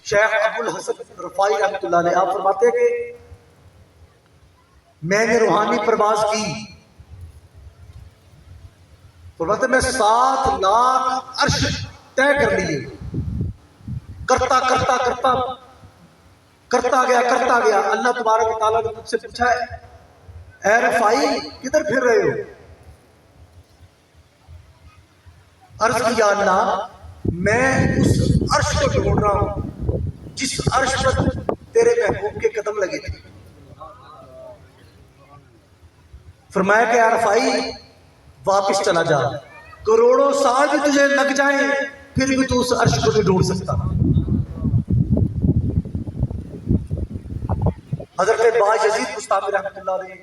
शेख अबुल हसन रफाई रहमतुल्लाह अलैह आप फरमाते हैं कि मैंने रूहानी प्रवास की, फरमाते मैं 7 लाख अर्श तय कर लिए, करता करता करता करता गया। अल्लाह तबारक व तआला ने मुझसे पूछा है, ए रफाई किधर फिर रहे हो? अर्ज किया अल्लाह मैं उस अर्श को ढूंढ रहा हूं जिस अर्श पर तेरे महबूब के कदम लगे थे। फरमाया कि या रफाई वापस चला जा, करोड़ों साल भी तुझे लग जाए फिर भी तू उस अर्श को नहीं ढूंढ सकता। हजरत बायजीद मुस्तामी रहमतुल्लाह अलैह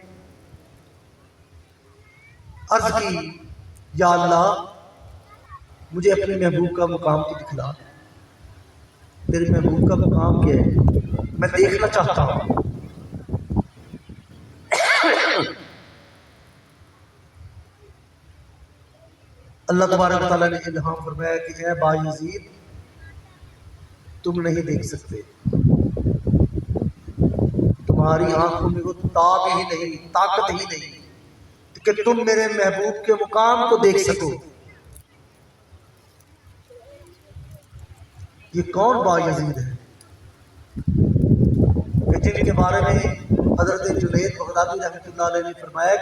अर्ज की, या अल्लाह मुझे अपने महबूब का मुकाम तो दिखला, तेरे महबूब का मुकाम क्या है, मैं देखना चाहता हूं। अल्लाह तबारक व तआला ने इल्हाम फरमाया कि ए बायजीद तुम नहीं देख सकते, तुम्हारी आंखों में वो ताब ही नहीं, ताकत ही नहीं कि तुम मेरे महबूब के मुकाम को देख सको। ये कौन बायजीद है कि जिनके बारे में हजरत जुनैद बगदादी रहमतुल्लाह अलैह ने फरमाया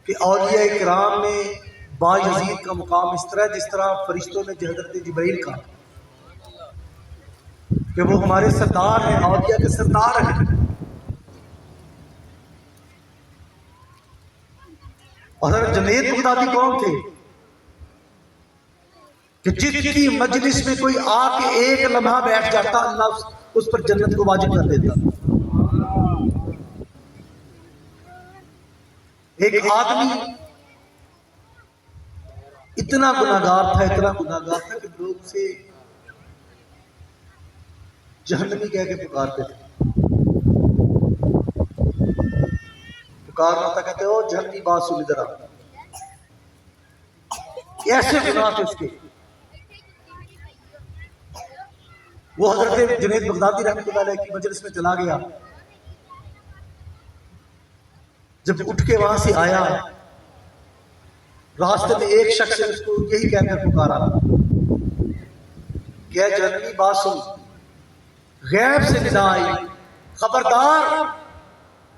कि औलिया इकराम में बायजीद का मुकाम इस तरह जिस तरह फरिश्तों में हजरत जिब्रील का, कि वो हमारे सरदार हैं, औलिया के सरदार हैं। और हजरत जुनैद बगदादी कौन थे कि जिसकी मजलिस में कोई आके एक लम्हा बैठ जाता अल्लाह उस पर जन्नत को वाजिब कर देता। एक आदमी इतना गुनाहगार था कि लोग उसे जहन्नमी कह के पुकारते थे। पुकारना था, कहते हो जहन्नमी बात सुन इधर आ। ऐसे गुनाह थे उसके। वो हजरत जुनैद बगदादी रहमतुल्लाह अलैह की मजलिस में चला गया। जब उठ के वहां से आया, रास्ते में एक शख्स ने उसको यही कहकर पुकारा, क्या जहन्नमी बात सुन, गैब से निदा आई, खबरदार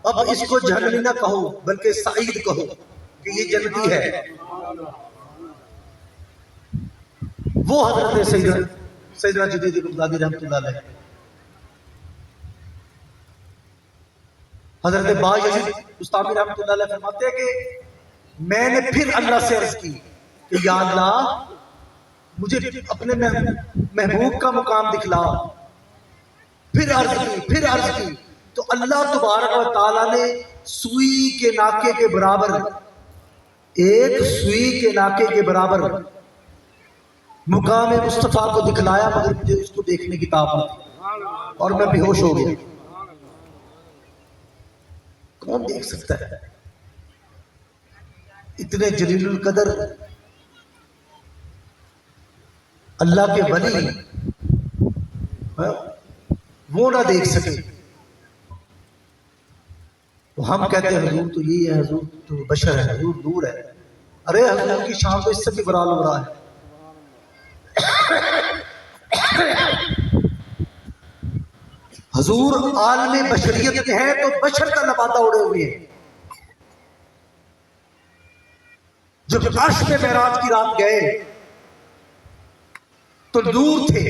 अब इसको जहन्नमी ना कहो बल्कि सईद कहो कि ये जन्नती है। वो हजरत सैयदना जुनैद बगदादी रहमतुल्लाह अलैह, हजरत बायजीद मुस्तामी रहमतुल्लाह अलैह फरमाते हैं कि मैंने फिर अल्लाह से अर्ज की कि या अल्लाह मुझे अपने महबूब का मुकाम दिखला। फिर अर्ज की तो अल्लाह तबारक व तआला ने सुई के नाके के बराबर, एक सुई के नाके के बराबर मुकाम मुस्तफा को दिखलाया, मगर मुझे उसको देखने की ताब न थी और मैं बेहोश हो गया। कौन देख सकता है इतने जलीलुल कदर अल्लाह के वली, वो ना देख सके। तो हम कहते हैं हुजूर तो यही है, हुजूर तो बशर है, हुजूर दूर है। अरे हुजूर की शान तो इससे भी बराल हो रहा है। हुजूर आलमे बशरियत में है तो बशर का नबाता उड़े हुए हैं। जब अर्श पे मेराज की रात गए तो नूर थे,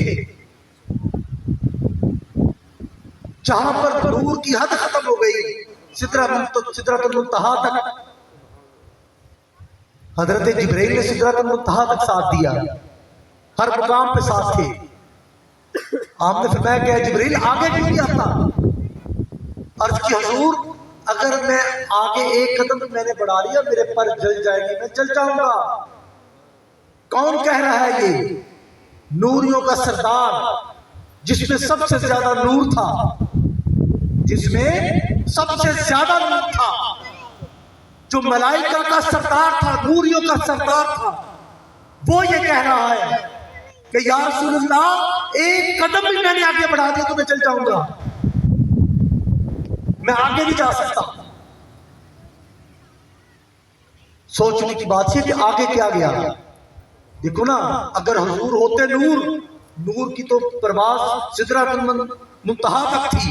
जहां पर नूर की हद खत्म हो गई, सिदरतुल मुंतहा तक हजरत जिब्रील ने सिदरतुल मुंतहा तक साथ दिया, हर मुकाम पे साथ थे। आपने फरमाया कि जिब्रील आगे क्यों नहीं आता? अर्ज की हुजूर अगर मैं आगे एक कदम मैंने बढ़ा लिया मेरे पर जल जाएंगे, मैं जल जाऊंगा। कौन कह रहा है ये? नूरियों का सरदार, जिसमें सबसे ज्यादा नूर था, जो मलाइका का सरदार था, नूरियों का सरदार था, वो ये कह रहा है कि या रसूलल्लाह एक कदम भी मैंने आगे बढ़ा दिया तो मैं चल जाऊंगा, मैं आगे नहीं जा सकता। सोचने की बात है कि आगे क्या गया। देखो ना, अगर हुजूर होते नूर, नूर की तो परवाज सिदरतुल मुंतहा तक थी,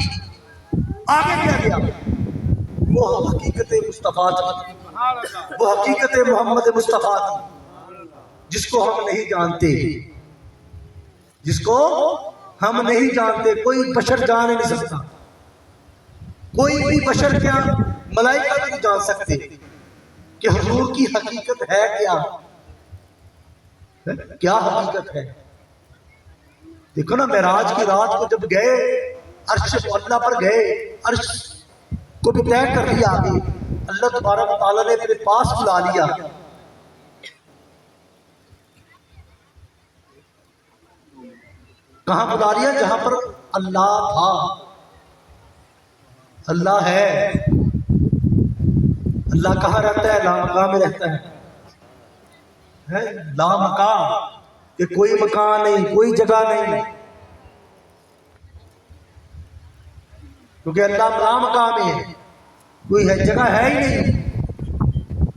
आगे क्या गया? वो हकीकत मुस्तफा थी, वो हकीकत मोहम्मद मुस्तफा थी, जिसको हम नहीं जानते, जिसको हम नहीं जानते। कोई बशर जान नहीं सकता, कोई भी बशर क्या, मलाइका भी नहीं जान सकते कि हुजूर की हकीकत है क्या, क्या हकीकत है। देखो ना, मेराज की रात को जब गए, अर्श अल्लाह पर गए, अर्श को भी तय कर लिया, आगे अल्लाह तबारक व तआला ने अपने पास बुला लिया। कहां बुला लिया? जहां पर अल्लाह था, अल्लाह है। अल्लाह कहाँ रहता है? लामका में रहता है लामका, कि कोई मकान नहीं, कोई जगह नहीं, क्योंकि अल्लाह लामका में है, कोई है जगह है ही नहीं।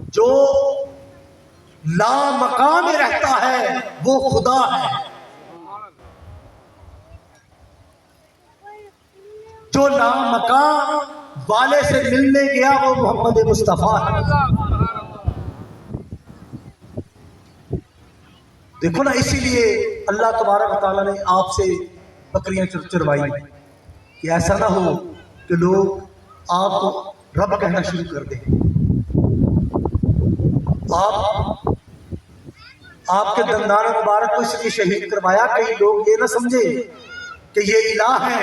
जो लामका में रहता है वो खुदा है, जो लामका वाले से मिलने गया वो मोहम्मद मुस्तफा है। देखो ना, इसीलिए अल्लाह तबारक व तआला ने आपसे बकरियां चरवाई कि ऐसा ना हो कि लोग आपको रब कहना शुरू कर दें। आपके दंदान मुबारक को इसलिए शहीद करवाया, कई लोग ये ना समझे कि ये इलाह है।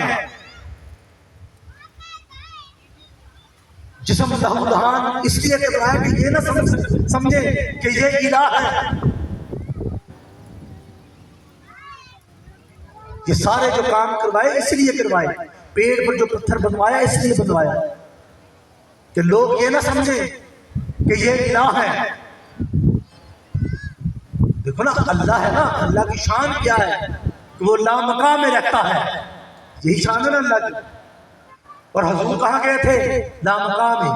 जिस्म लहूलहान इसलिए करवाया कि ये ना समझे कि ये इलाह है। ये सारे जो काम करवाए इसलिए करवाए, पेड़ पर जो पत्थर बनवाया इसलिए बनवाया कि लोग ये ना समझे कि ये इलाह है। देखो ना, अल्लाह है ना, अल्लाह की शान क्या है कि वो लामका में रहता है, यही शान है ना अल्लाह की। और हुजूर कहाँ गए थे? लामका में,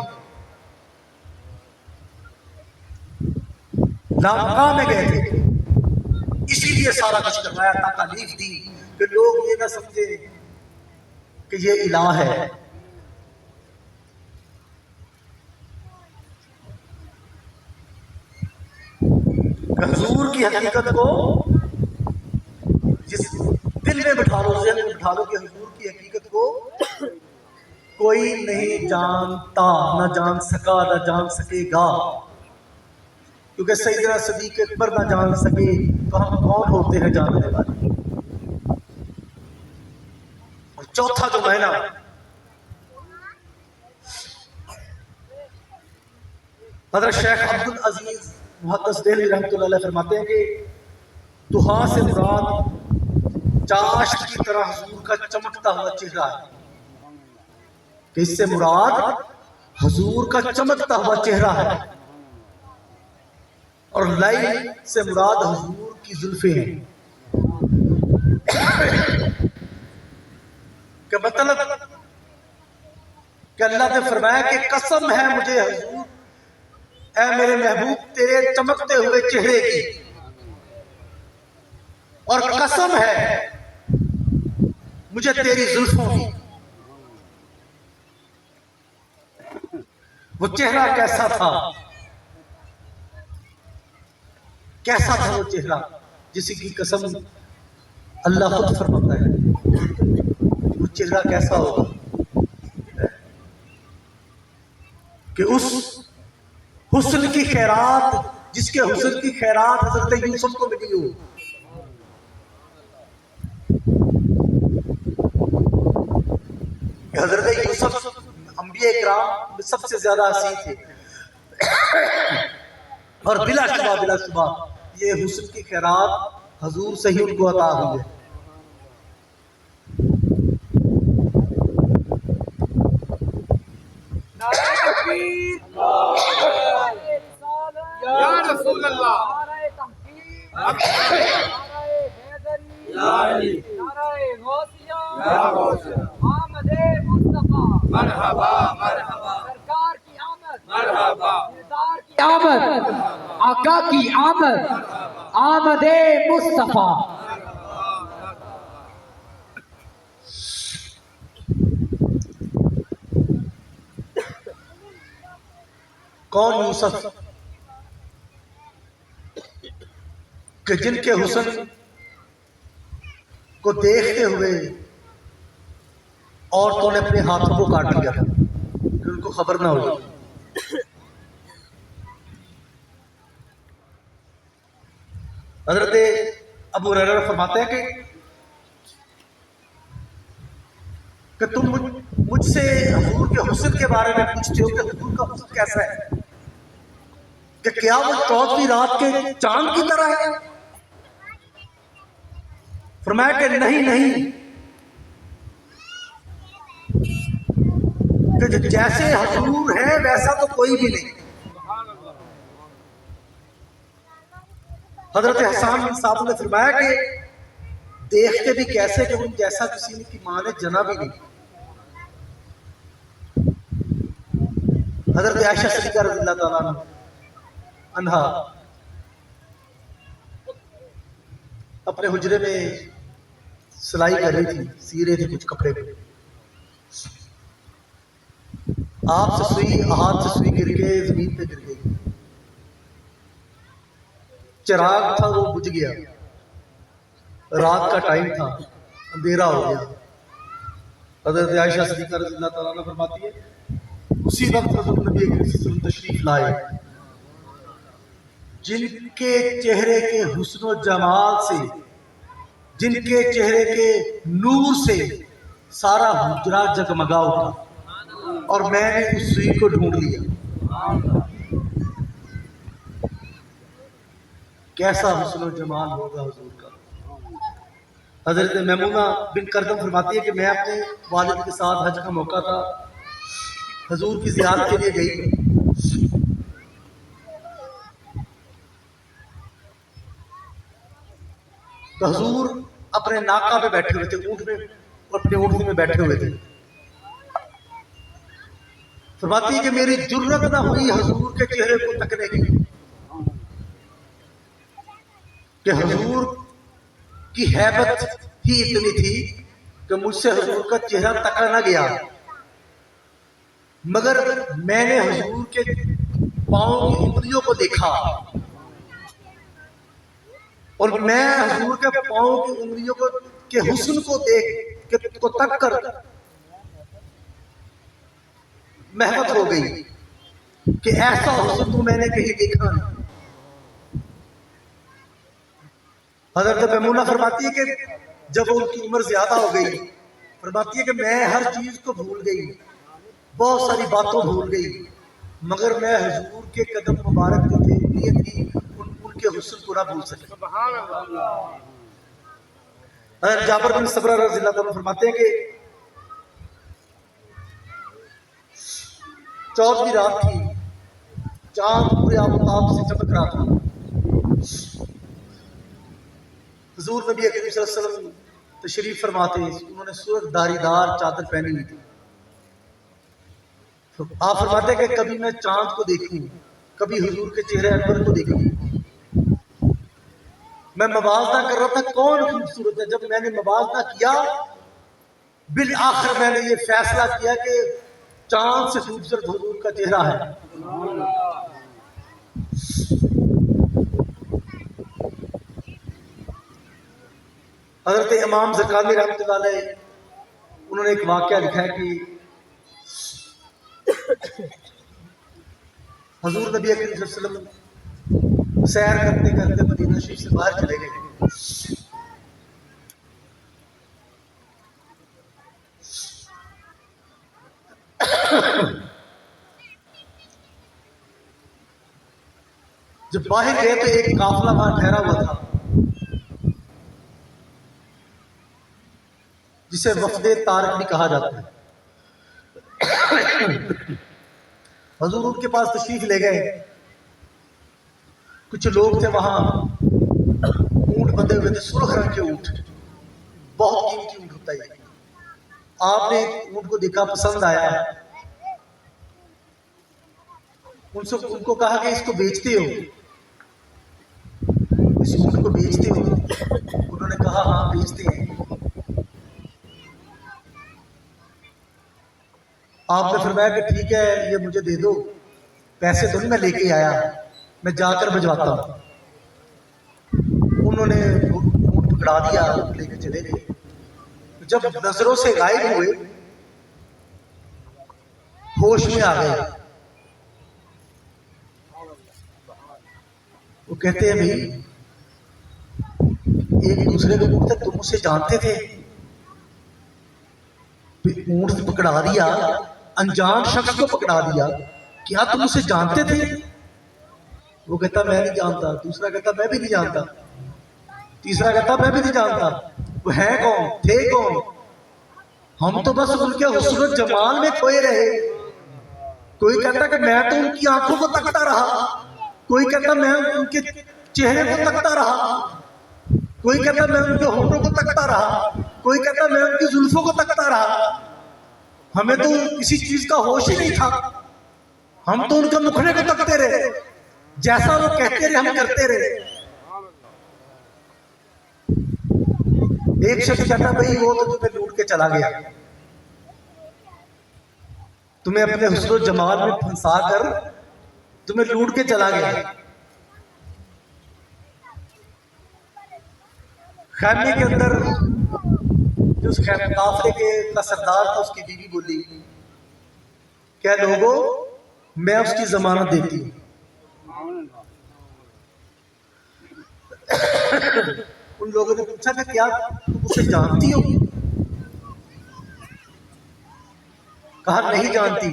लामका में गए थे, इसीलिए सारा कुछ करवाया, तालीफ दी कि लोग ये ना समझे कि ये इलाह है। हुजूर की हकीकत को जिस दिल में बिठा लो, ज़हन में बिठा लो कि हुजूर की हकीकत को कोई नहीं जानता, ना जान सका, ना जान सकेगा, क्योंकि सैयदना सदीक़ अकबर ना जान सके तो हम कौन होते हैं जानने वाले। और चौथा जो महीना, हज़रत शेख अब्दुल अजीज मुहद्दिस देहलवी रहमतुल्लाह अलैह फरमाते हैं कि दुहा से मुराद चाश्त की तरह हुजूर का चमकता हुआ चेहरा है, कि इससे मुराद हुजूर का चमकता हुआ चेहरा है, और लाइल से मुराद हुजूर की जुल्फे हैं। कि मतलब कि अल्लाह ने फरमाया कि कसम है मुझे हुजूर, ऐ मेरे महबूब, तेरे चमकते हुए चेहरे की, और कसम है मुझे तेरी जुल्फों की। वो चेहरा कैसा था, कैसा था वो चेहरा, जिसकी कसम अल्लाह खुद फरमाता है। वो चेहरा कैसा होगा कि उस हुस्न की खैरात, जिसके हुस्न की खैरात हजरत यूसुफ को मिली हो। हजरत यूसुफ अंबिया इकराम में सबसे ज्यादा हसीन थे, और बिलाशुबा ये हुस्न की खैरात हुजूर से ही उनको अता हुई है। या रसूल अल्लाह। आमदे मुस्तफा मरहबा मरहबा सरकार की आमद मरहबा सरदार की आमद आका की आमद आमदे मुस्तफा। कौन यूसुफ कि जिनके हुस्न को देखते हुए औरतों ने अपने हाथों को काट लिया था कि उनको खबर ना हो। हजरत अबू हुरैरा फरमाते हैं कि तुम मुझसे हुजूर के हुस्न के बारे में पूछते हो कि हुजूर का हुस्न कैसा है, कि क्या वो 14वीं रात के चांद की तरह है। फरमाया कि नहीं नहीं, कि जैसे हुजूर है वैसा तो कोई भी नहीं। हजरत हसन साहब ने फरमाया कि देखते भी कैसे कि उन जैसा किसी ने की मां ने जना भी नहीं। हजरत आयशा सिद्दीक़ा रज़ियल्लाहु ताला अन्हा अपने हुजरे में सिलाई कर रही थी, सी रही थी कुछ कपड़े पे। आप से सुई हाथ से सुई गिर के जमीन पे गिर गई। चिराग था वो बुझ गया, रात का टाइम था, अंधेरा हो गया। हजरत आयशा सिद्दीक़ा रज़ियल्लाहु ताला अन्हा फरमाती है उसी वक्त हज़रत नबी करीम सल्लल्लाहु अलैहि वसल्लम तशरीफ लाए, जिनके चेहरे के हुस्न और जमाल से, जिनके चेहरे के नूर से सारा हुजरा जगमगा उठा और मैंने उस सुई को ढूंढ लिया। कैसा हुस्न और जमाल होगा हुजूर का। हजरत मैमूना बिन करदम फरमाती है कि मैं अपने वालिद के साथ हज का मौका था, हुजूर की ज़ियारत के लिए गई। तो हुजूर अपने नाका पे बैठे हुए थे, ऊँट में, अपने ऊँटनी में बैठे हुए थे। फरमाती है कि मेरी जुर्रत ना हुई हुजूर के चेहरे को तकने की, कि हुजूर की हैबत ही इतनी थी कि मुझसे हुजूर का चेहरा तका ना गया। मगर मैंने हुजूर के पांव की उंगलियों को देखा और मैं हुजूर के पांव की उंगलियों को के हुस्न को देख के को तक कर महबत हो गई कि ऐसा हुस्न तो मैंने कहीं देखा नहीं। हजरत मैमूना फरमाती है कि जब उनकी उम्र ज्यादा हो गई, फरमाती है कि मैं हर चीज को भूल गई, बहुत सारी बातों भूल गई, मगर मैं हुजूर के कदम मुबारक जो थे ये थी उनके हुस्न को ना भूल सके। जाबिर बिन सबरा रज़ियल्लाहु अन्हु फरमाते हैं कि 14वीं रात थी, चांद पूरे आफताब से चमक रहा था। हुजूर नबी करीम सल्लल्लाहु अलैहि वसल्लम तशरीफ फरमाते, उन्होंने सूरत धारीदार चादर पहनी हुई थी। तो आप फरमाते कि कभी मैं चांद को देखूं, कभी हुजूर के चेहरे अनवर को देखूं। मैं मवाज़ना कर रहा था कौन खूबसूरत है। जब मैंने मवाज़ना किया, बिल आखिर मैंने ये फैसला किया कि चांद से खूबसूरत हुजूर का चेहरा है। हजरत इमाम ज़रक़ानी रहमतुल्लाह अलैह उन्होंने एक वाक़या लिखा है कि हुजूर नबी करीम सल्लल्लाहु अलैहि वसल्लम सैर करते करते मदीना शरीफ से बाहर चले गए। जब बाहर गए तो एक काफिला वहां ठहरा हुआ था, जिसे वफ़दे तारिक भी कहा जाता है। हुजूर उनके पास तशरीफ ले गए। कुछ लोग थे वहां, ऊंट बंधे हुए थे, सुर्ख रंग के ऊंट, बहुत कीमती ऊंट होता है। आपने ऊँट को देखा, पसंद आया, उनको कहा कि इसको बेचते हो, इस ऊँट को बेचते हो? उन्होंने कहा हाँ बेचते हैं। आपने फरमाया कि ठीक है ये मुझे दे दो, पैसे तो नहीं मैं लेके आया, मैं जाकर भिजवाता हूँ। उन्होंने ऊँट पकड़ा दिया, लेके चले गए। जब नजरों से गायब हुए, होश में आ गए, वो कहते हैं भाई एक दूसरे को पूछते तुम उसे जानते थे? ऊँट पकड़ा दिया, अनजान शख्स को पकड़ा दिया, क्या तुम उसे जानते थे? वो कहता मैं नहीं जानता, दूसरा कहता मैं भी नहीं जानता, तीसरा कहता मैं भी नहीं जानता। वो है कौन, थे कौन? हम तो बस उनके हुस्न जमाल में खोए रहे। कोई कहता कि मैं तो उनकी आंखों को तकता रहा, कोई कहता मैं उनके चेहरे को तकता रहा, कोई कहता मैं उनके होठों को तकता रहा, कोई कहता मैं उनकी जुल्फों को तकता रहा। हमें तो किसी चीज का होश ही नहीं था, हम तो उनके मुखड़े को तकते रहे, जैसा वो कहते रहे हम करते रहे। एक शख्स कहता भाई वो तो तुम्हें लूट के चला गया, तुम्हें अपने हुस्न जमाल में फंसा कर तुम्हें लूट के चला गया। खैमे के अंदर जो उस काफिले के का सरदार था, उसकी बीवी बोली क्या लोगों मैं उसकी जमानत देती हूँ। उन लोगों ने पूछा कि क्या तुम उसे जानती हो? कहा नहीं जानती,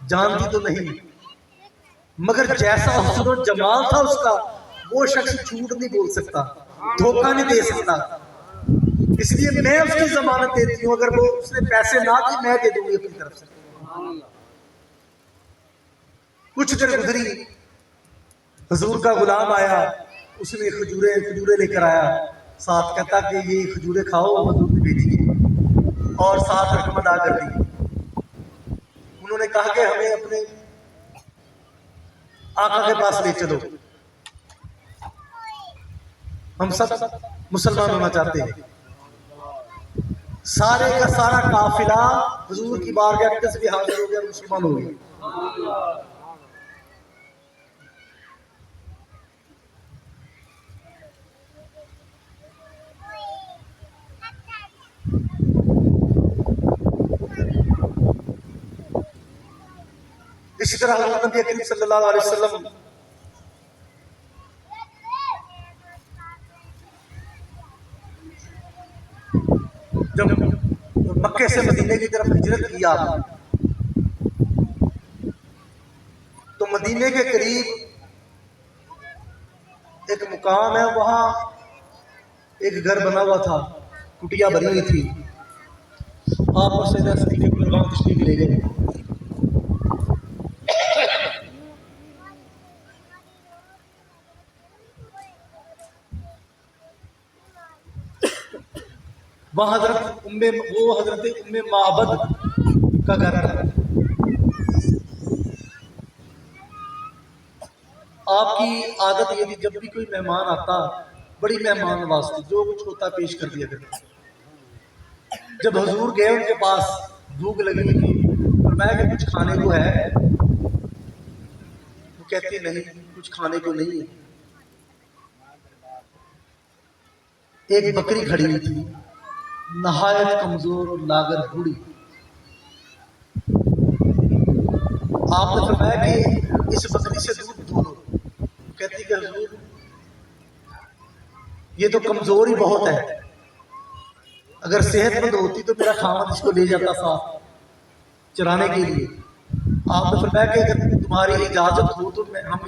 जानती तो नहीं, मगर जैसा हुस्न और जमाल था उसका, वो शख्स झूठ नहीं बोल सकता, धोखा नहीं दे सकता, इसलिए मैं उसकी जमानत देती हूँ। अगर वो उसने पैसे ना दिए मैं दे दूंगी अपनी तरफ से। कुछ देर गुजरी, हुजूर का गुलाम आया, उसने खजूरें लेकर आया, साथ कहता कि ये खजूरें खाओ, हुजूर ने भेजी है, और साथ रकम अदा कर दी। उन्होंने कहा कि हमें अपने आका के पास ले चलो, हम सब मुसलमान होना चाहते हैं। सारे का सारा काफिला हुजूर की बारगाह में भी हाजिर हो गया, मुसलमान हो गए। इसी तरह हज़रत नबी करीम सल्लल्लाहु अलैहि वसल्लम जब मक्के से मदीने की तरफ हिजरत किया तो मदीने के करीब एक मुकाम है, वहां एक घर बना हुआ था, कुटिया बनी हुई थी। आप उससे तशरीफ ले गए। वह हजरत उम्मे माबद का घर था। आपकी आदत ये थी जब भी कोई मेहमान आता, बड़ी मेहमान नवाज़ी, जो कुछ होता पेश कर दिया करता। जब हुजूर गए उनके पास, भूख लगी हुई थी, फरमाया कि कुछ खाने को है? वो कहती नहीं, कुछ खाने को नहीं है। एक बकरी खड़ी हुई थी, नहायत कमजोर और लागर बूढ़ी। आपने फरमाया कि इस बकरी से दूध दो। कहती कि हुजूर ये तो कमजोर ही बहुत है, अगर सेहतमंद होती तो मेरा खामद इसको ले जाता साथ चराने के लिए। आपने फरमाया कि अगर तुम्हारी इजाजत हो तो हम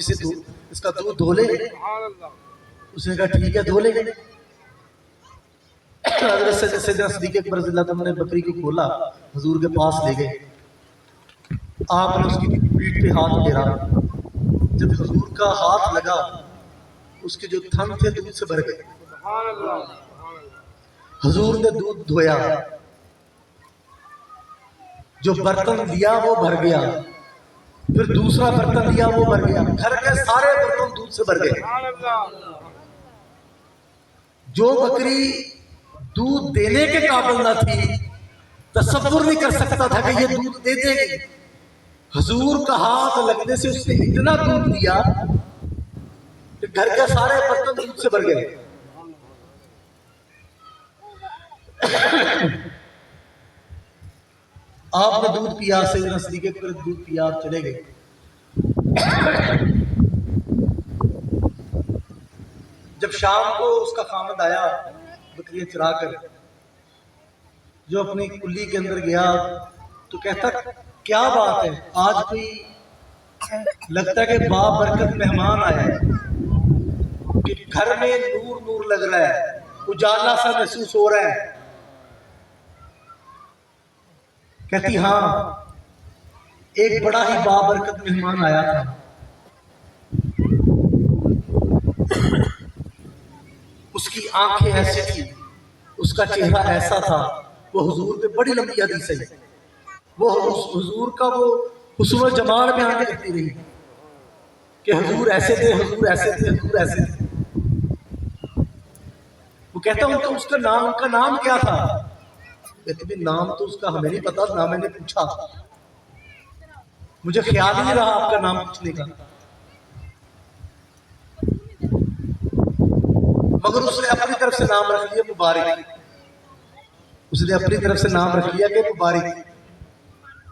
इसका दूध धो ले। उसने कहा ठीक है, धो लेंगे। सिद्दीक़ अकबर रज़ियल्लाहु अन्हु ने बकरी को खोला, हुजूर के पास ले गए। आपने उसकी पीठ पे हाथ फेरा। जब हुजूर का हाथ लगा, उसके जो थन थे दूध से भर गए। हुजूर ने दूध धोया, जो बर्तन लिया वो भर गया, फिर दूसरा बर्तन लिया वो भर गया, घर के सारे बर्तन दूध से भर गए। जो बकरी दूध देने के काबिल न थी, तसव्वुर नहीं कर सकता था कि ये दूध दे देगी। हुजूर का हाथ लगने से उसने इतना दूध दिया कि घर के सारे बर्तन दूध से भर गए। आपने दूध पिया, सैयदना सदीक़ अकबर दूध पिया, आप चले गए। जब शाम को उसका खामद आया बकरियां चरा कर, जो अपनी कुल्ली के अंदर गया तो कहता क्या बात है, आज कोई लगता है कि बाबरकत मेहमान आया है, कि घर में नूर नूर लग रहा है, उजाला सा महसूस हो रहा है। कहती हाँ, एक बड़ा ही बाबरकत मेहमान आया था। उसकी आंखें ऐसी थी, उसका चेहरा ऐसा था, वो हुजूर पे बड़ी लंबी हदीस है, वो हुजूर का वो हुस्न और जमाल में आने लगती रही कि हुजूर ऐसे थे, हुजूर ऐसे थे, हुजूर ऐसे थे। वो कहता हूं तो उनका नाम क्या था? कहते भी नाम तो उसका हमें नहीं पता, ना मैंने पूछा, मुझे ख्याल ही नहीं रहा आपका नाम पूछने का। मगर उसने अपनी तरफ से नाम रख लिया मुबारक, उसने अपनी तरफ से नाम रख लिया कि मुबारक,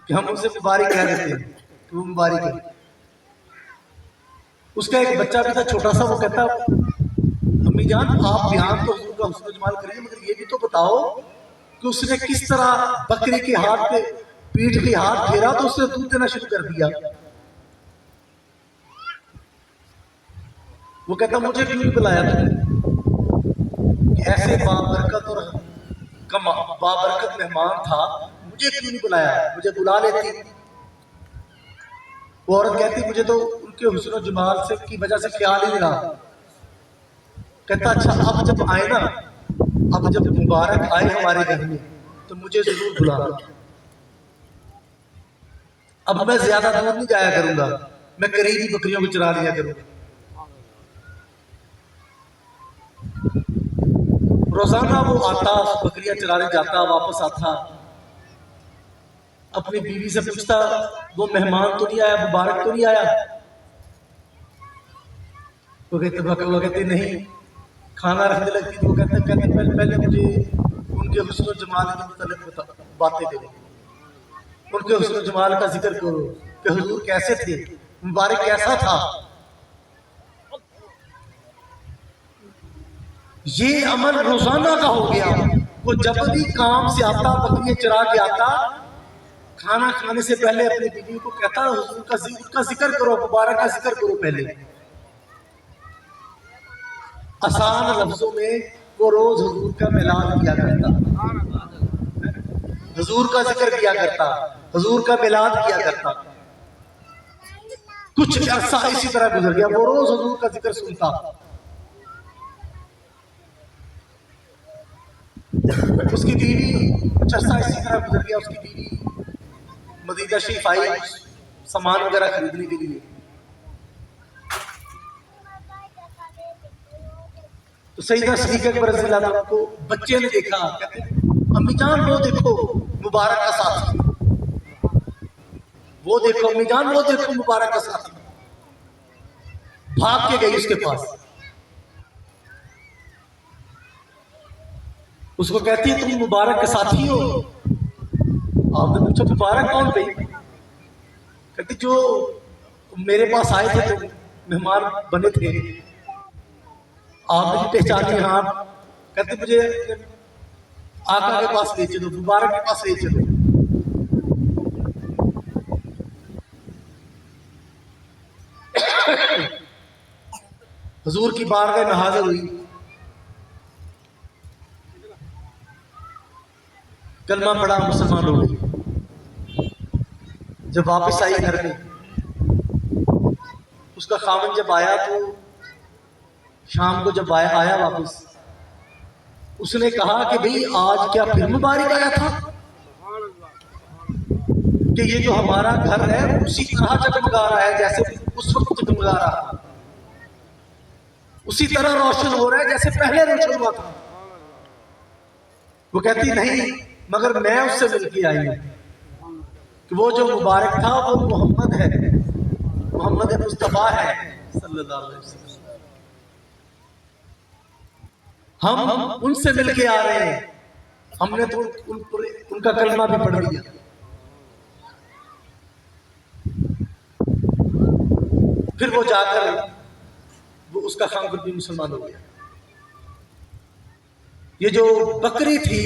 कि हम उसे मुबारक कह देते हैं कि वो मुबारक है। उसका एक बच्चा भी था छोटा सा, वो कहता अम्मी जान आप बयान तो हुजूर का हुस्न जमाल करिए, मगर ये भी तो बताओ कि उसने किस तरह बकरी के हाथ पे पीठ के हाथ फेरा तो उसने दूध देना शुरू कर दिया। वो कहता मुझे क्यों नहीं बुलाया तुमने, ऐसे बाबरकत और बाबरकत मेहमान था, मुझे क्यों नहीं बुलाया, मुझे बुला लेती। वो औरत कहती मुझे तो उनके हुस्न और जमाल से की वजह से ख्याल ही नहीं रहा। कहता अच्छा अब जब आए ना, अब जब मुबारक आए हमारे घर में तो मुझे जरूर बुलाना। अब मैं ज्यादा दूर नहीं जाया करूंगा, मैं करीबी बकरियों को चरा लिया करूंगा। रोजाना वो आता, बकरियां चराने जाता, वापस आता, अपनी बीवी से पूछता वो मेहमान तो नहीं आया, मुबारक तो नहीं आया? वो कहते नहीं। खाना रखने लगती तो वो कहते पहले मुझे उनके हुस्न जमाल के मुतालिक बातें करो, उनके हुस्न जमाल का जिक्र करो कि हुजूर कैसे थे, मुबारक कैसा था। ये अमल रोजाना का हो गया। वो जब भी काम से आता, बकरियां चरा के आता, खाना खाने से पहले अपनी बीवी को कहता हुजूर का जिक्र करो, मुबारक का जिक्र करो। पहले आसान लफ्जों में वो रोज हुजूर का मिलाद किया करता, हुजूर का जिक्र किया करता, हुजूर का मिलाद किया करता। कुछ अरसा इसी तरह गुजर गया, वो रोज हुजूर का जिक्र सुनता। उसकी बीवी कुछ अरसा इसी तरह गुजर गया, उसकी बीवी मदीना शरीफ आई सामान वगैरह खरीदने के लिए। तो सैयदना सदीक़ अकबर रज़ियल्लाहु अन्हु को बच्चे ने देखा, कहते अम्मी जान वो देखो मुबारक का साथी, वो देखो अम्मी जान वो देखो मुबारक का साथी। भाग के गई उसके पास, उसको कहती है तुम मुबारक के साथी हो? आपने पूछा मुबारक कौन थे? कहती जो मेरे पास आए थे, तो मेहमान बने थे, आपने भी पहचानी? हाँ। कहते मुझे आका के पास ले चलो, मुबारक के पास ले चलो। हुजूर की बारगाह में हाजिर हुई, कलमा पढ़ा, मुसलमान हो गई। जब वापस आई घर में, उसका खामन जब आया तो शाम को जब आया वापस, उसने कहा कि भाई आज क्या फिर मुबारक आया था? कि ये जो हमारा घर है उसी तरह जगमगा रहा है जैसे उस वक्त जगमगा रहा, उसी तरह रोशन हो रहा है जैसे पहले रोशन हुआ था। वो कहती नहीं, मगर मैं उससे मिलके आई हूं कि वो जो मुबारक था वो मोहम्मद है, मोहम्मद मुस्तफा है सल्लल्लाहु अलैहि वसल्लम। हम उनसे मिलके आ रहे हैं, हमने तो उनका कलमा भी पढ़ लिया। फिर वो जाकर वो उसका खानपुर भी मुसलमान हो गया। ये जो बकरी थी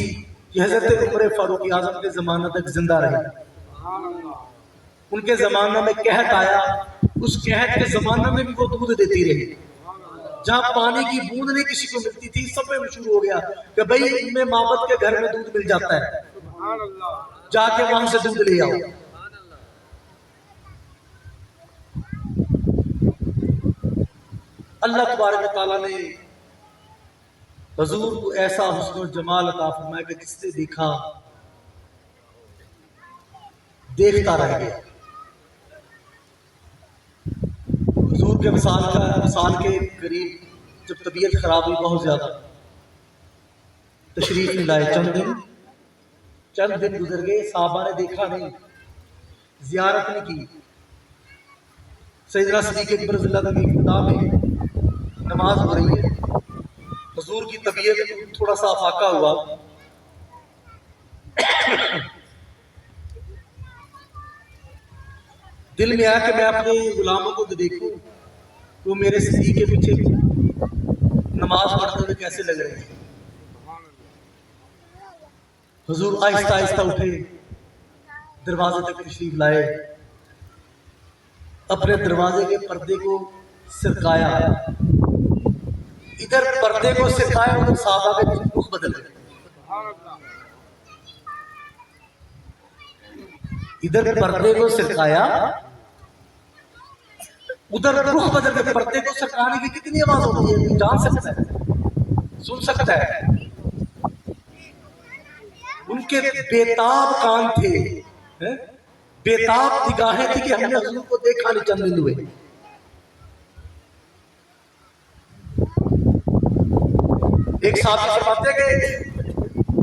ये हजरत उमर फारूक आजम के जमाना तक जिंदा रही। उनके जमाना में कहत आया, उस कहत के जमाना में भी वो दूध देती रही। जहां पानी की बूंद नहीं किसी को मिलती थी, सब में मशहूर हो गया कि भाई इनमें माबद के घर में दूध मिल जाता है, जाके वहां से दूध ले आओ। अल्लाह तबारक व तआला ने हुजूर को ऐसा हुस्न जमाल अता फरमाया कि जिसने देखा देखता रह गया। हुजूर के विसाल के करीब जब तबीयत खराब हुई बहुत ज्यादा, तशरीफ नहीं लाए। चंद दिन गुजर गए, साहबा ने देखा नहीं, जियारत नहीं की। सैयदना सिद्दीक़ अकबर रज़ियल्लाहु अन्हु की इब्तिदा में नमाज हो रही है, हुजूर की तबीयत थोड़ा सा फाका हुआ। दिल में आया कि मैं अपने गुलामों को देखूं तो मेरे सिद्दीक़ के पीछे नमाज पढ़ते हुए कैसे लग रहे हैं। हुजूर आहिस्ता आहिस्ता उठे, दरवाजे तक तशरीफ लाए, अपने दरवाजे के पर्दे को सिरकाया, इधर पर्दे को सिरकाया, उधर साहबा के रुख बदल गए। इधर पर्दे को सिरकाया, उधर रुख बदल गए। पर्दे को सिरकाने की कितनी आवाज होती है, जान सकता है, सुन सकता है। उनके बेताब कान थे, बेताब निगाहें थी कि हमने हुजूर को देखा नहीं चंद दिन हुए। एक साहब फरमाते कि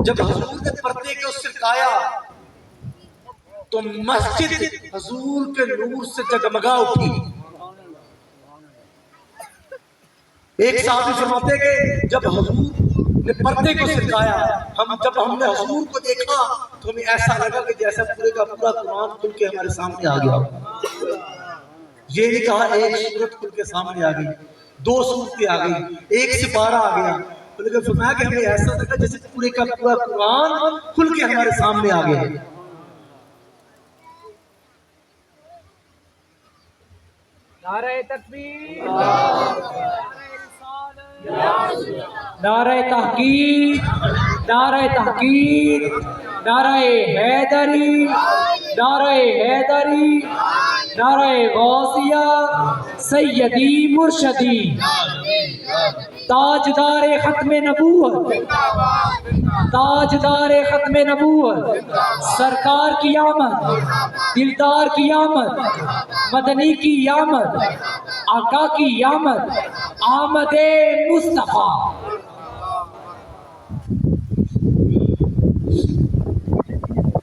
जब हुजूर ने पर्दे को सिरकाया तो मस्जिद हुजूर के नूर से जगमगा उठी। एक साहब फरमाते कि जब हुजूर ने पर्दे को सिरकाया, जब हमने हुजूर को देखा तो हमें ऐसा लगा कि जैसा पूरे का पूरा कुरान खुल के हमारे सामने आ गया। ये नहीं कहा एक सूरत खुल के सामने आ गई, दो सूरतें आ गई, एक सिपारा आ गया, बल्कि फरमाया कि हमें ऐसा लगा जैसे पूरे का पूरा कुरान खुल के हमारे सामने आ गया। नारे तकबीर, नारे तहकीक, नारे तहकीक, नारे हैदरी, नारे हैदरी, नारे गौसिया, सैयदी मुर्शदी, ताजदारे खत्मे नबूवत, ताजदारे खत्मे नबूवत, सरकार की आमद, दिलदार की आमद, मदनी की आमद, आका की आमद, आमदे मुस्तफा।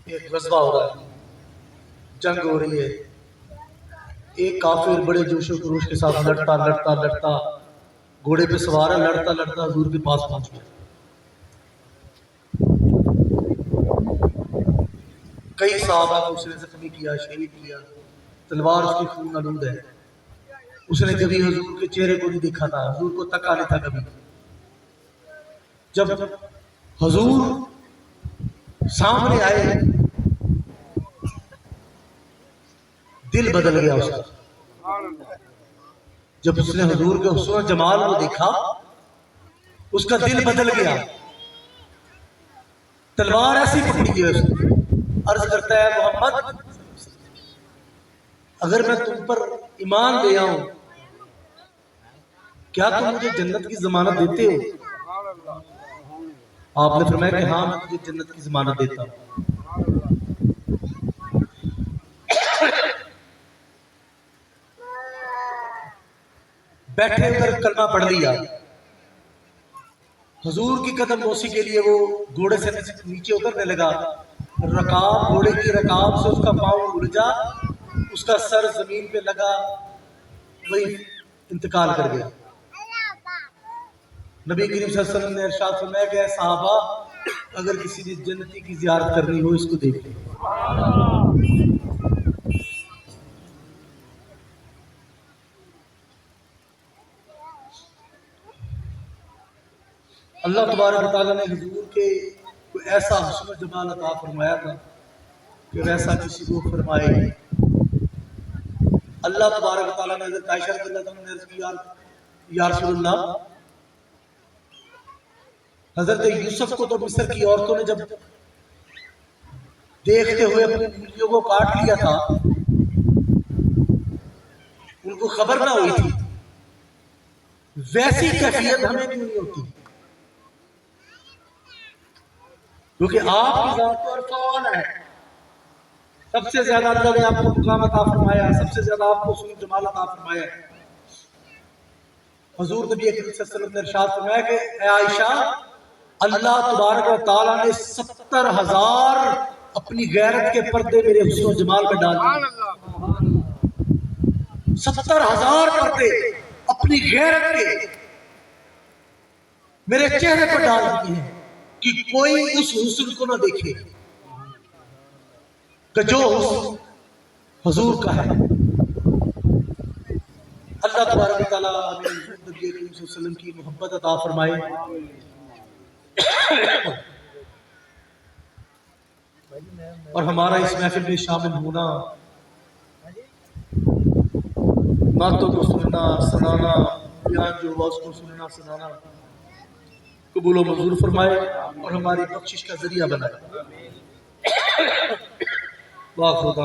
एक गज़वा हो रहा है, जंग हो रही है। एक काफिर बड़े जोशो खरोश के साथ लड़ता लड़ता लड़ता घोड़े पे सवार है, लड़ता लड़ता हुजूर के पास पहुंच गया। कई सहाबा को उसने जख्मी किया, शहीद किया, तलवार उसकी खून आलूद है। उसने कभी हुजूर के चेहरे को नहीं देखा था, हुजूर को तका नहीं था कभी। जब हुजूर सामने आए दिल बदल गया उसका। जब उसने हुजूर के हुस्न जमाल को देखा उसका दिल बदल गया। तलवार ऐसी पकड़ी है उसने, अर्ज करता है मोहम्मद अगर मैं तुम पर ईमान ले आऊं क्या तुम मुझे जन्नत की जमानत देते हो? आपने फरमाया कि हाँ मैं तुझे जन्नत की जमानत देता हूं। बैठे उधर कलमा पढ़ लिया। हुजूर की कदम बोसी के लिए वो घोड़े से नीचे उतरने लगा। रकाब, घोड़े की रकाब से उसका पांव उलझा, उसका सर जमीन पे लगा, वही इंतकाल कर गया। नबी करीम सल्लल्लाहु अलैहि वसल्लम ने इरशाद फरमाया कि सहाबा, अगर किसी ने जन्नती की ज़ियारत करनी हो इसको देख ले। अल्लाह तबारक व तआला ने हुजूर के कोई ऐसा हुस्न जमाल अता फरमाया था कि वैसा किसी को फरमाए। अल्लाह तबारक व तआला ने हज़रत आयशा रज़ियल्लाहु अन्हा ने अर्ज़ किया, या रसूलल्लाह, हज़रत यूसुफ को तो मिस्र की औरतों ने जब देखते हुए अपनी उंगलियों को काट लिया था, उनको खबर ना हुई थी। वैसी कैफियत हमें क्यों नहीं होती? क्योंकि आपकी ज़ात तो अरफान है। सबसे ज्यादा अल्लाह ने आपको मुकाम अता फरमाया, सबसे ज्यादा आपको हुस्न जमाल अता फरमाया। हुजूर नबी अकरम सल्लल्लाहु अलैहि वसल्लम ने इरशाद फरमाया कि ए आयशा, अल्लाह तबारक व तआला ने 70,000 अपनी गैरत के पर्दे मेरे हुस्न जमाल में डाल दिए। 70,000 पर्दे अपनी गैरत के मेरे चेहरे पर डाल दिए हैं कि कोई उस हुस्न को ना देखे कि जो हुस्न हुजूर का है। अल्लाह तबारक व तआला हमें नबी करीम सल्लल्लाहु अलैहि वसल्लम की मोहब्बत अता फरमाए। और हमारा इस महफिल में शामिल होना, बातों को सुनना सुनाना, बयान जो हुआ उसको सुनना सुनाना कबूल और मंजूर फरमाए और हमारी बख्शिश का जरिया बनाए। वाह खुदा